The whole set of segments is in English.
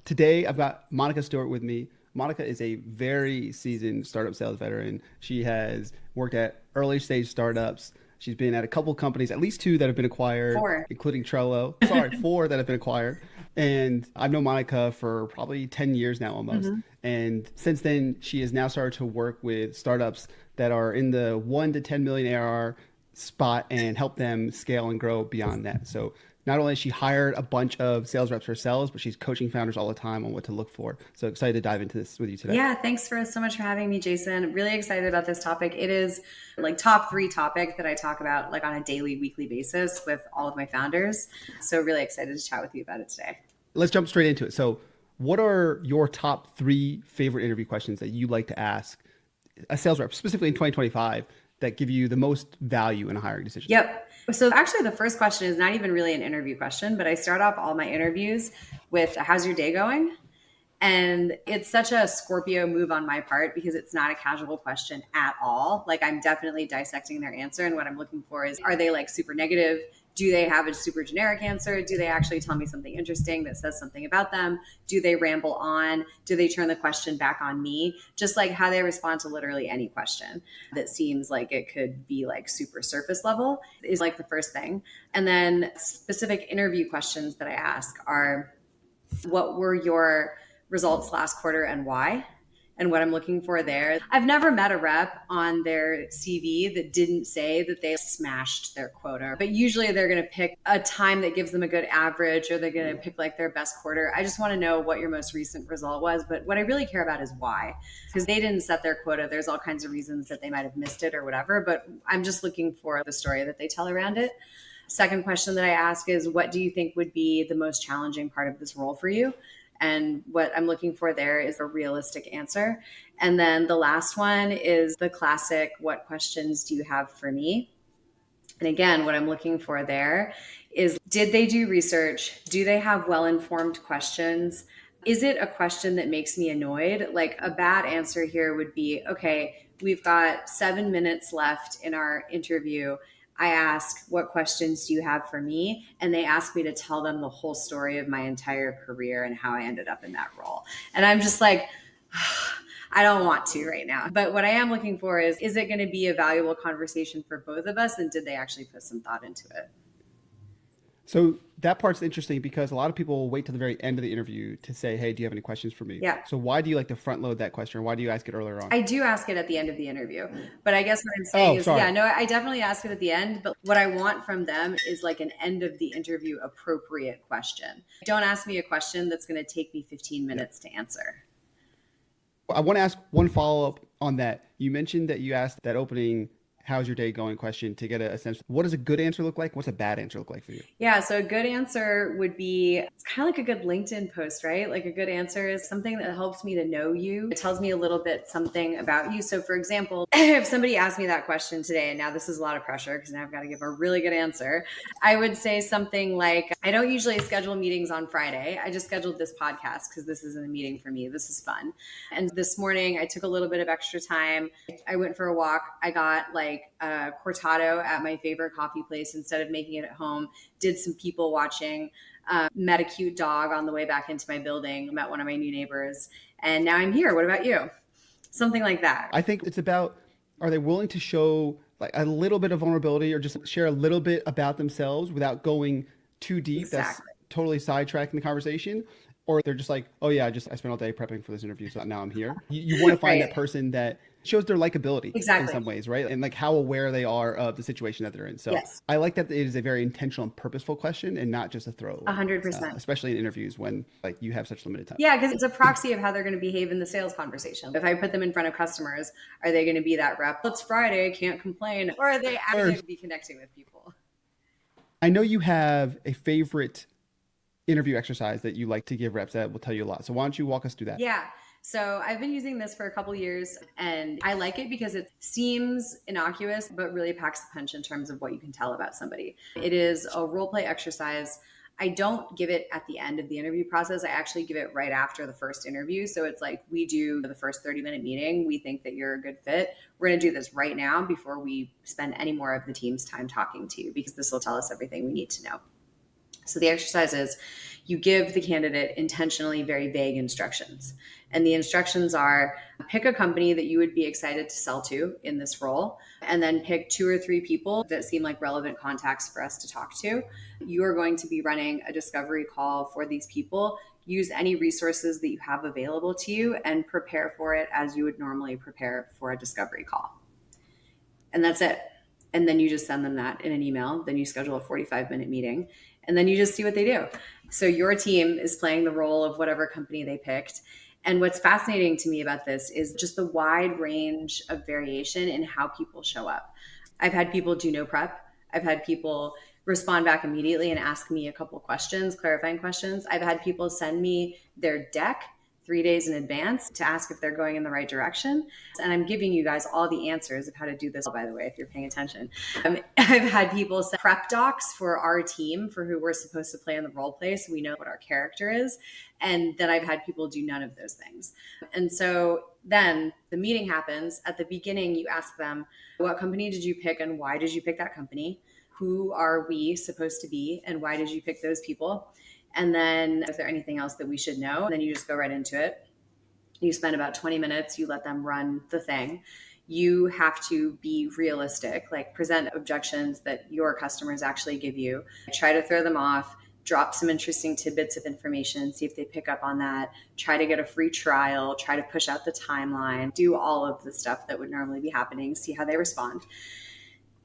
Today, I've got Monica Stewart with me. Monica is a very seasoned startup sales veteran. She has worked at early stage startups. She's been at a couple companies, at least two that have been acquired, Four. including Trello. Sorry, four that have been acquired. And I've known Monica for probably 10 years now almost. hmm And since then, she has now started to work with startups that are in the 1 to 10 million ARR spot and help them scale and grow beyond that. So not only has she hired a bunch of sales reps herself, but she's coaching founders all the time on what to look for. So excited to dive into this with you today. Yeah, thanks for so much for having me, Jason. Really excited about this topic. It is like top three topic that I talk about like on a daily, weekly basis with all of my founders. So really excited to chat with you about it today. Let's jump straight into it. So, what are your top three favorite interview questions that you like to ask a sales rep, specifically in 2025, that give you the most value in a hiring decision? Yep. So actually the first question is not even really an interview question, but I start off all my interviews with how's your day going? And it's such a Scorpio move on my part because it's not a casual question at all. Like I'm definitely dissecting their answer. And what I'm looking for is, are they like super negative? Do they have a super generic answer? Do they actually tell me something interesting that says something about them? Do they ramble on? Do they turn the question back on me? Just like how they respond to literally any question that seems like it could be like super surface level is like the first thing. And then specific interview questions that I ask are, what were your results last quarter and why? And what I'm looking for there. I've never met a rep on their CV that didn't say that they smashed their quota, but usually they're going to pick a time that gives them a good average, or they're going to pick like their best quarter. I just want to know what your most recent result was. But what I really care about is why, because they didn't set their quota. There's all kinds of reasons that they might have missed it or whatever, but I'm just looking for the story that they tell around it. Second question that I ask is, what do you think would be the most challenging part of this role for you? And what I'm looking for there is a realistic answer. And then the last one is the classic, what questions do you have for me? And again, what I'm looking for there is, did they do research? Do they have well-informed questions? Is it a question that makes me annoyed? Like a bad answer here would be, okay, we've got 7 minutes left in our interview. I ask, what questions do you have for me? And they ask me to tell them the whole story of my entire career and how I ended up in that role. And I'm just like, I don't want to right now. But what I am looking for is it going to be a valuable conversation for both of us? And did they actually put some thought into it? So that part's interesting because a lot of people will wait till the very end of the interview to say, "Hey, do you have any questions for me?" Yeah. So why do you like to front load that question? Or why do you ask it earlier on? I do ask it at the end of the interview, but I guess what I'm saying Oh, is, yeah, sorry. no, I definitely ask it at the end, but what I want from them is like an end of the interview appropriate question. Don't ask me a question that's going to take me 15 Yeah. minutes to answer. I want to ask one follow up on that. You mentioned that you asked that opening, "How's your day going?" question to get a sense. What does a good answer look like? What's a bad answer look like for you? Yeah, so a good answer would be, it's kind of like a good LinkedIn post, right? Like a good answer is something that helps me to know you. It tells me a little bit something about you. So for example, if somebody asked me that question today, and now this is a lot of pressure because now I've got to give a really good answer, I would say something like, I don't usually schedule meetings on Friday. I just scheduled this podcast because this isn't a meeting for me. This is fun. And this morning I took a little bit of extra time. I went for a walk. I got like a cortado at my favorite coffee place instead of making it at home. Did some people watching, met a cute dog on the way back into my building, met one of my new neighbors, and now I'm here. What about you? Something like that. I think it's about, are they willing to show like a little bit of vulnerability or just share a little bit about themselves without going too deep? That's Exactly. totally sidetracking the conversation. Or they're just like, "Oh yeah, I spent all day prepping for this interview, so now I'm here." You want to find Right. that person that shows their likability in Exactly. some ways, right? And like how aware they are of the situation that they're in. So Yes. I like that it is a very intentional and purposeful question and not just a A throwaway, 100%. especially in interviews when like you have such limited time. Yeah, because it's a proxy of how they're going to behave in the sales conversation. If I put them in front of customers, are they going to be that rep? It's Friday, can't complain. Or are they actually going to be connecting with people? I know you have a favorite interview exercise that you like to give reps that will tell you a lot. So why don't you walk us through that? Yeah. So I've been using this for a couple years and I like it because it seems innocuous, but really packs the punch in terms of what you can tell about somebody. It is a role play exercise. I don't give it at the end of the interview process. I actually give it right after the first interview. So it's like, we do the first 30-minute meeting. We think that you're a good fit. We're going to do this right now before we spend any more of the team's time talking to you, because this will tell us everything we need to know. So the exercise is, you give the candidate intentionally very vague instructions. And the instructions are pick a company that you would be excited to sell to in this role, and then pick 2 or 3 people that seem like relevant contacts for us to talk to. You are going to be running a discovery call for these people. Use any resources that you have available to you and prepare for it as you would normally prepare for a discovery call. And that's it. And then you just send them that in an email. Then you schedule a 45-minute meeting, and then you just see what they do. So your team is playing the role of whatever company they picked. And what's fascinating to me about this is just the wide range of variation in how people show up. I've had people do no prep. I've had people respond back immediately and ask me a couple questions, clarifying questions. I've had people send me their deck 3 days in advance to ask if they're going in the right direction. And I'm giving you guys all the answers of how to do this, by the way, if you're paying attention. I've had people send prep docs for our team for who we're supposed to play in the role play, so we know what our character is. And then I've had people do none of those things. And so then the meeting happens. At the beginning, you ask them, what company did you pick and why did you pick that company? Who are we supposed to be and why did you pick those people? And then is there anything else that we should know? And then you just go right into it. You spend about 20 minutes, you let them run the thing. You have to be realistic, like present objections that your customers actually give you. Try to throw them off, drop some interesting tidbits of information, see if they pick up on that, try to get a free trial, try to push out the timeline, do all of the stuff that would normally be happening, see how they respond.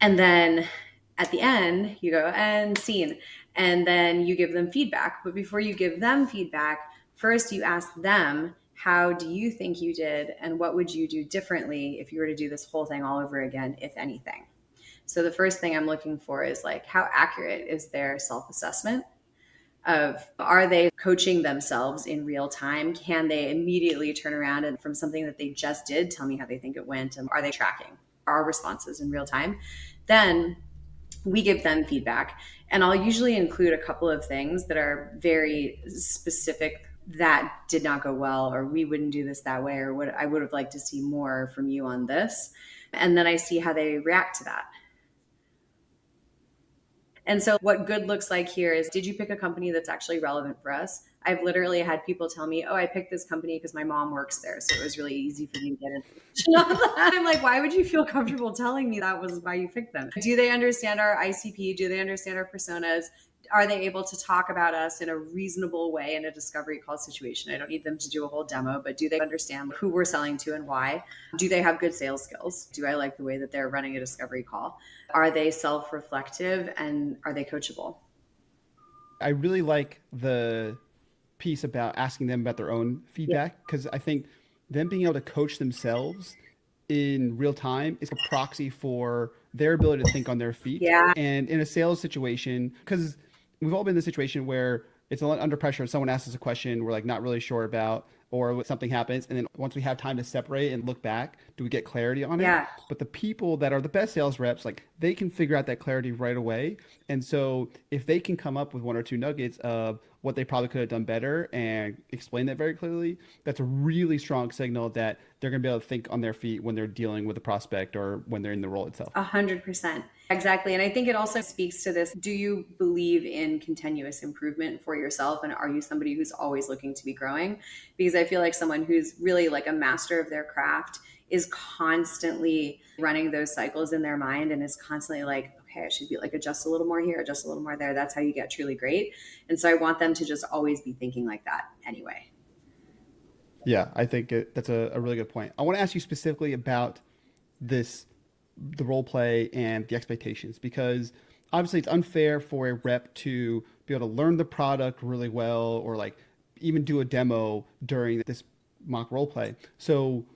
And then at the end, you go and scene. And then you give them feedback. But before you give them feedback, first you ask them, how do you think you did? And what would you do differently if you were to do this whole thing all over again, if anything? So the first thing I'm looking for is like, how accurate is their self-assessment? Of are they coaching themselves in real time? Can they immediately turn around and from something that they just did, tell me how they think it went? And are they tracking our responses in real time? Then we give them feedback. And I'll usually include a couple of things that are very specific that did not go well, or we wouldn't do this that way, or what I would have liked to see more from you on this. And then I see how they react to that. And so what good looks like here is, did you pick a company that's actually relevant for us? I've literally had people tell me, oh, I picked this company because my mom works there. So it was really easy for me to get information on that. I'm like, why would you feel comfortable telling me that was why you picked them? Do they understand our ICP? Do they understand our personas? Are they able to talk about us in a reasonable way in a discovery call situation? I don't need them to do a whole demo, but do they understand who we're selling to and why? Do they have good sales skills? Do I like the way that they're running a discovery call? Are they self-reflective and are they coachable? I really like the piece about asking them about their own feedback because I think them being able to coach themselves in real time is a proxy for their ability to think on their feet. Yeah. And in a sales situation, because we've all been in the situation where it's a lot under pressure. Someone asks us a question we're like not really sure about, or something happens, and then once we have time to separate and look back, do we get clarity on it? Yeah. But the people that are the best sales reps, like they can figure out that clarity right away. And so if they can come up with 1 or 2 nuggets of what they probably could have done better and explain that very clearly, that's a really strong signal that they're going to be able to think on their feet when they're dealing with a prospect or when they're in the role itself. 100%. Exactly. And I think it also speaks to this. Do you believe in continuous improvement for yourself? And are you somebody who's always looking to be growing? Because I feel like someone who's really like a master of their craft is constantly running those cycles in their mind and is constantly like, okay, I should be like adjust a little more here, adjust a little more there. That's how you get truly great. And so I want them to just always be thinking like that anyway. Yeah, I think that's a really good point. I want to ask you specifically about the role play and the expectations, because obviously it's unfair for a rep to be able to learn the product really well or like even do a demo during this mock role play. So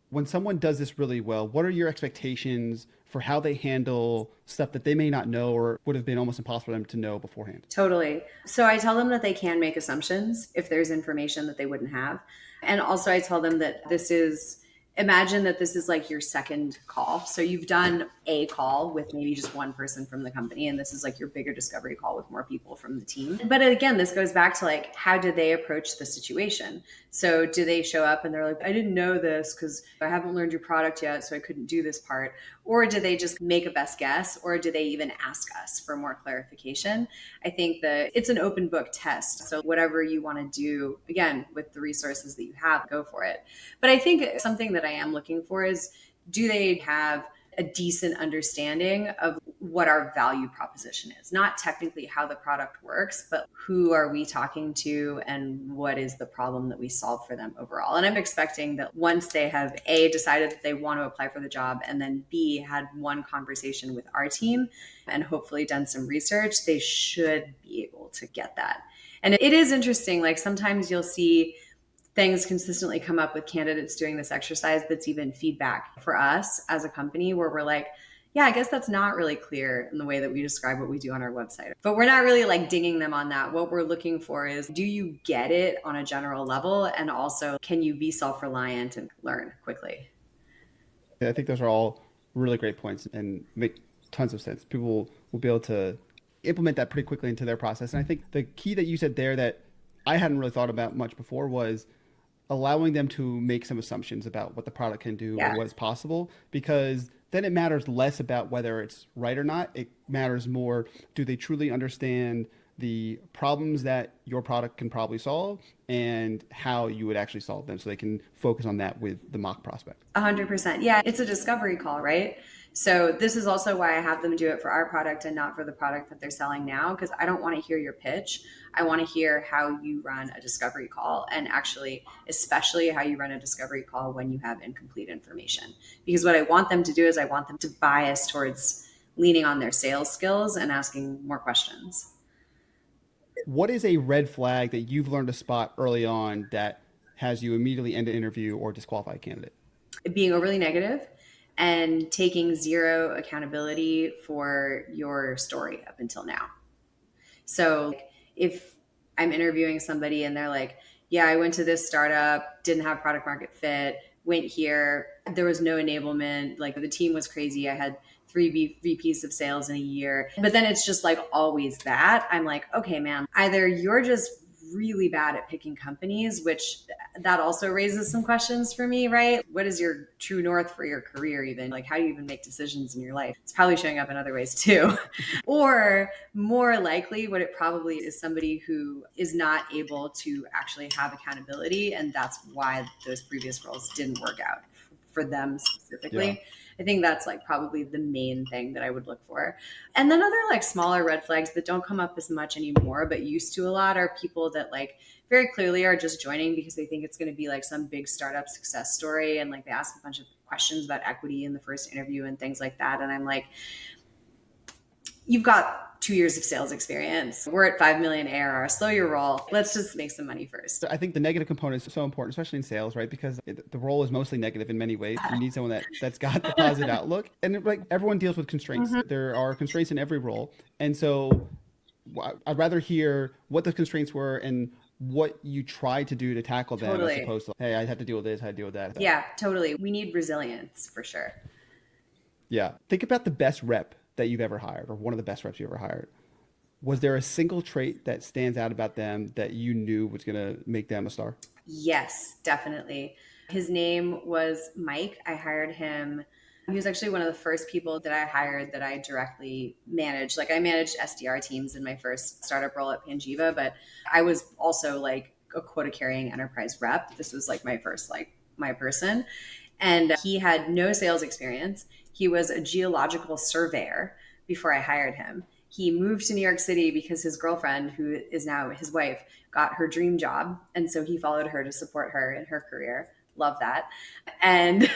when someone does this really well, what are your expectations for how they handle stuff that they may not know or would have been almost impossible for them to know beforehand? Totally. So I tell them that they can make assumptions if there's information that they wouldn't have. And also I tell them that imagine that this is like your second call. So you've done a call with maybe just one person from the company, and this is like your bigger discovery call with more people from the team. But again, this goes back to like, how did they approach the situation? So do they show up and they're like, I didn't know this because I haven't learned your product yet, so I couldn't do this part? Or do they just make a best guess? Or do they even ask us for more clarification? I think that it's an open book test. So whatever you want to do, again, with the resources that you have, go for it. But I think something that I am looking for is, do they have a decent understanding of what our value proposition is? Not technically how the product works, but who are we talking to and what is the problem that we solve for them overall? And I'm expecting that once they have A, decided that they want to apply for the job, and then B, had one conversation with our team and hopefully done some research, they should be able to get that. And it is interesting, like sometimes you'll see things consistently come up with candidates doing this exercise that's even feedback for us as a company, where we're like, yeah, I guess that's not really clear in the way that we describe what we do on our website. But we're not really like dinging them on that. What we're looking for is, do you get it on a general level? And also, can you be self-reliant and learn quickly? I think those are all really great points and make tons of sense. People will be able to implement that pretty quickly into their process. And I think the key that you said there that I hadn't really thought about much before was allowing them to make some assumptions about what the product can do or what's possible, because then it matters less about whether it's right or not. It matters more, do they truly understand the problems that your product can probably solve and how you would actually solve them, so they can focus on that with the mock prospect. 100%. Yeah, it's a discovery call, right? So this is also why I have them do it for our product and not for the product that they're selling now, because I don't want to hear your pitch. I want to hear how you run a discovery call, and actually, especially how you run a discovery call when you have incomplete information. Because what I want them to do is I want them to bias towards leaning on their sales skills and asking more questions. What is a red flag that you've learned to spot early on that has you immediately end an interview or disqualify a candidate? Being overly negative and taking zero accountability for your story up until now. So if I'm interviewing somebody and they're like, yeah, I went to this startup, didn't have product market fit, went here, there was no enablement, like the team was crazy. I had three VPs of sales in a year. But then it's just like always that. I'm like, okay, man, either you're just really bad at picking companies, which that also raises some questions for me, right? What is your true north for your career even? Like, how do you even make decisions in your life? It's probably showing up in other ways too. Or more likely, what it probably is, somebody who is not able to actually have accountability. And that's why those previous roles didn't work out for them specifically. Yeah. I think that's like probably the main thing that I would look for. And then other like smaller red flags that don't come up as much anymore, but used to a lot, are people that like very clearly are just joining because they think it's going to be like some big startup success story. And like they ask a bunch of questions about equity in the first interview and things like that. And I'm like, you've got 2 years of sales experience. We're at 5 million ARR. Slow your roll. Let's just make some money first. I think the negative component is so important, especially in sales, right? Because the role is mostly negative in many ways. You need someone that's got the positive outlook. And like everyone deals with constraints. Mm-hmm. There are constraints in every role. And so I'd rather hear what the constraints were and what you tried to do to tackle them, as opposed to, hey, I had to deal with this, I had to deal with that. Yeah, totally. We need resilience for sure. Yeah. Think about the best rep that you've ever hired, or one of the best reps you ever hired. Was there a single trait that stands out about them that you knew was going to make them a star? Yes, definitely. His name was Mike. I hired him. He was actually one of the first people that I hired that I directly managed. Like I managed SDR teams in my first startup role at Panjiva, but I was also like a quota carrying enterprise rep. This was like my first, like my person. And he had no sales experience. He was a geological surveyor before I hired him. He moved to New York City because his girlfriend, who is now his wife, got her dream job. And so he followed her to support her in her career. Love that. And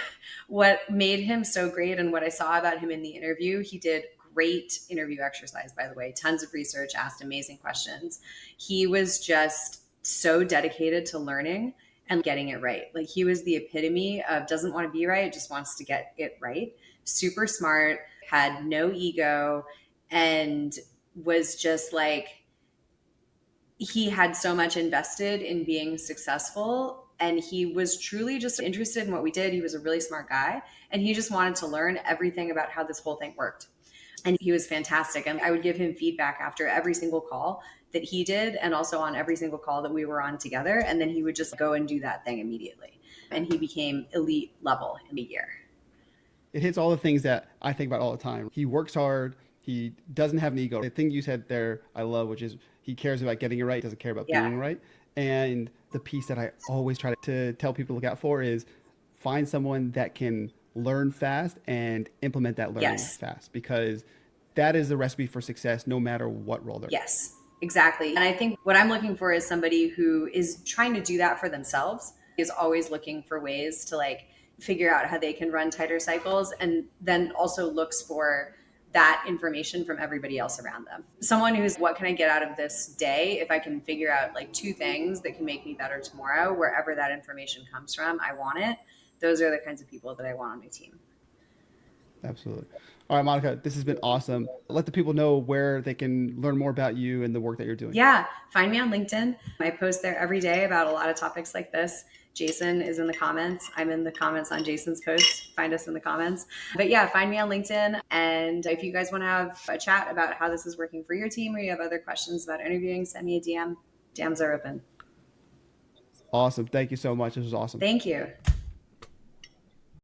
what made him so great, and what I saw about him in the interview, he did great interview exercise, by the way, tons of research, asked amazing questions. He was just so dedicated to learning and getting it right. Like he was the epitome of doesn't want to be right, just wants to get it right. Super smart, had no ego, and was just like, he had so much invested in being successful And he was truly just interested in what we did. He was a really smart guy, and he just wanted to learn everything about how this whole thing worked. And he was fantastic. And I would give him feedback after every single call that he did, and also on every single call that we were on together. And then he would just go and do that thing immediately. And he became elite level in a year. It hits all the things that I think about all the time. He works hard. He doesn't have an ego. The thing you said there, I love, which is he cares about getting it right, doesn't care about Yeah. being right. And the piece that I always try to tell people to look out for is find someone that can learn fast and implement that learning Yes. fast, because that is the recipe for success no matter what role they're in. Yes, exactly. And I think what I'm looking for is somebody who is trying to do that for themselves, is always looking for ways to like figure out how they can run tighter cycles, and then also looks for that information from everybody else around them. Someone who's, what can I get out of this day if I can figure out like 2 things that can make me better tomorrow, wherever that information comes from, I want it. Those are the kinds of people that I want on my team. Absolutely. All right, Monica, this has been awesome. Let the people know where they can learn more about you and the work that you're doing. Yeah, find me on LinkedIn. I post there every day about a lot of topics like this. Jason is in the comments. I'm in the comments on Jason's post. Find us in the comments. But yeah, find me on LinkedIn. And if you guys want to have a chat about how this is working for your team, or you have other questions about interviewing, send me a DM. DMs are open. Awesome. Thank you so much. This was awesome. Thank you.